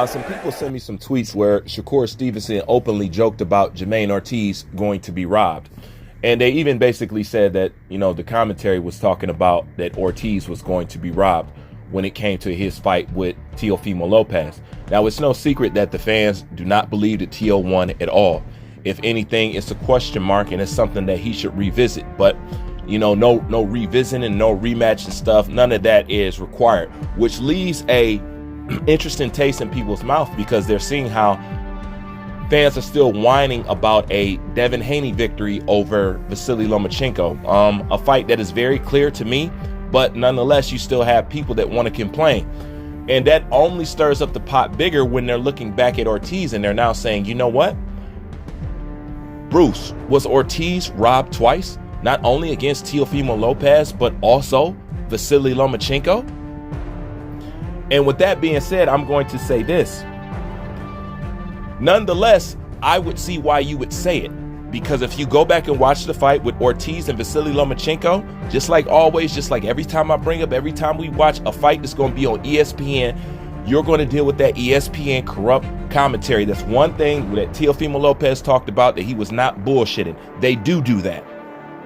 some people sent me some tweets where Shakur Stevenson openly joked about Jermaine Ortiz going to be robbed. And they even basically said that, the commentary was talking about that Ortiz was going to be robbed when it came to his fight with Teofimo Lopez. Now, it's no secret that the fans do not believe that Teo won at all. If anything, it's a question mark, and it's something that he should revisit. But, no revisiting, no rematch and stuff, none of that is required, which leaves a interesting taste in people's mouth, because they're seeing how fans are still whining about a Devin Haney victory over Vasily Lomachenko, a fight that is very clear to me, but nonetheless, you still have people that want to complain. And that only stirs up the pot bigger when they're looking back at Ortiz and they're now saying, you know what? Bruce, was Ortiz robbed twice? Not only against Teofimo Lopez, but also Vasily Lomachenko? And with that being said, I'm going to say this. Nonetheless, I would see why you would say it. Because if you go back and watch the fight with Ortiz and Vasily Lomachenko, just like always, just like every time I bring up, every time we watch a fight that's going to be on ESPN, you're going to deal with that ESPN corrupt commentary. That's one thing that Teofimo Lopez talked about, that he was not bullshitting. They do that.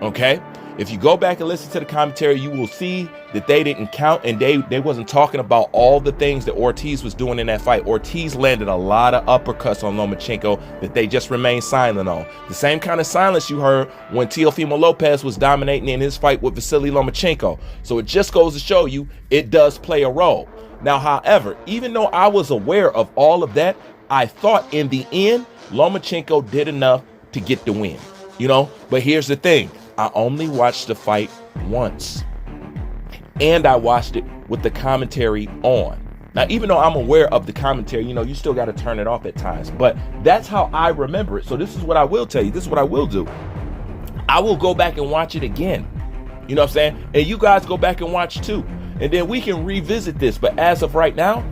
Okay? If you go back and listen to the commentary, you will see that they didn't count, and they wasn't talking about all the things that Ortiz was doing in that fight. Ortiz landed a lot of uppercuts on Lomachenko that they just remained silent on. The same kind of silence you heard when Teofimo Lopez was dominating in his fight with Vasily Lomachenko. So it just goes to show you it does play a role. Now, however, even though I was aware of all of that, I thought in the end, Lomachenko did enough to get the win, But here's the thing. I only watched the fight once, and I watched it with the commentary on. Now, even though I'm aware of the commentary, you still got to turn it off at times, but that's how I remember it. So this is what I will tell you. This is what I will do. I will go back and watch it again. You know what I'm saying? And you guys go back and watch too. And then we can revisit this. But as of right now,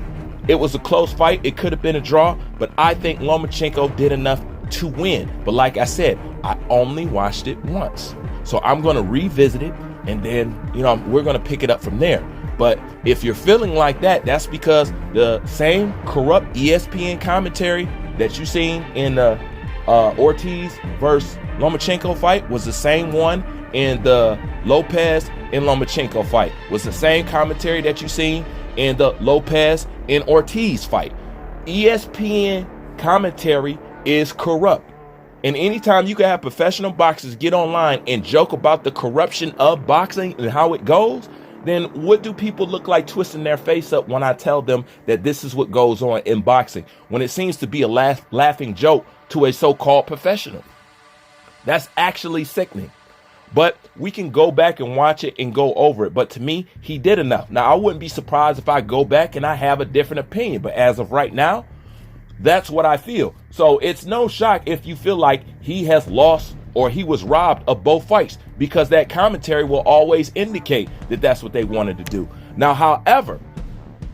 it was a close fight. It could have been a draw, but I think Lomachenko did enough to win. But like I said, I only watched it once. So I'm going to revisit it, and then, we're going to pick it up from there. But if you're feeling like that, that's because the same corrupt ESPN commentary that you seen in the Ortiz versus Lomachenko fight was the same one in the Lopez and Lomachenko fight. Was the same commentary that you seen in the Lopez and Ortiz fight. ESPN commentary is corrupt. And anytime you can have professional boxers get online and joke about the corruption of boxing and how it goes, then what do people look like twisting their face up when I tell them that this is what goes on in boxing, when it seems to be a laughing joke to a so-called professional? That's actually sickening. But we can go back and watch it and go over it. But to me, he did enough. Now, I wouldn't be surprised if I go back and I have a different opinion. But as of right now, that's what I feel. So it's no shock if you feel like he has lost or he was robbed of both fights, because that commentary will always indicate that that's what they wanted to do. Now, however,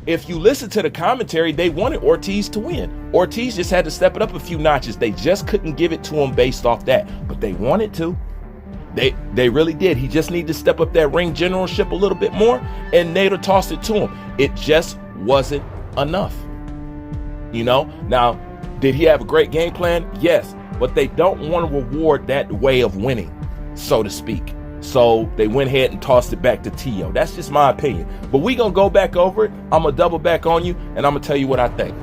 if you listen to the commentary, they wanted Ortiz to win. Ortiz just had to step it up a few notches. They just couldn't give it to him based off that, but they wanted to. They really did. He just needed to step up that ring generalship a little bit more, and they'd have tossed it to him. It just wasn't enough. Now, did he have a great game plan? Yes, but they don't want to reward that way of winning, so to speak. So they went ahead and tossed it back to Teo. That's just my opinion. But we're going to go back over it. I'm going to double back on you, and I'm going to tell you what I think.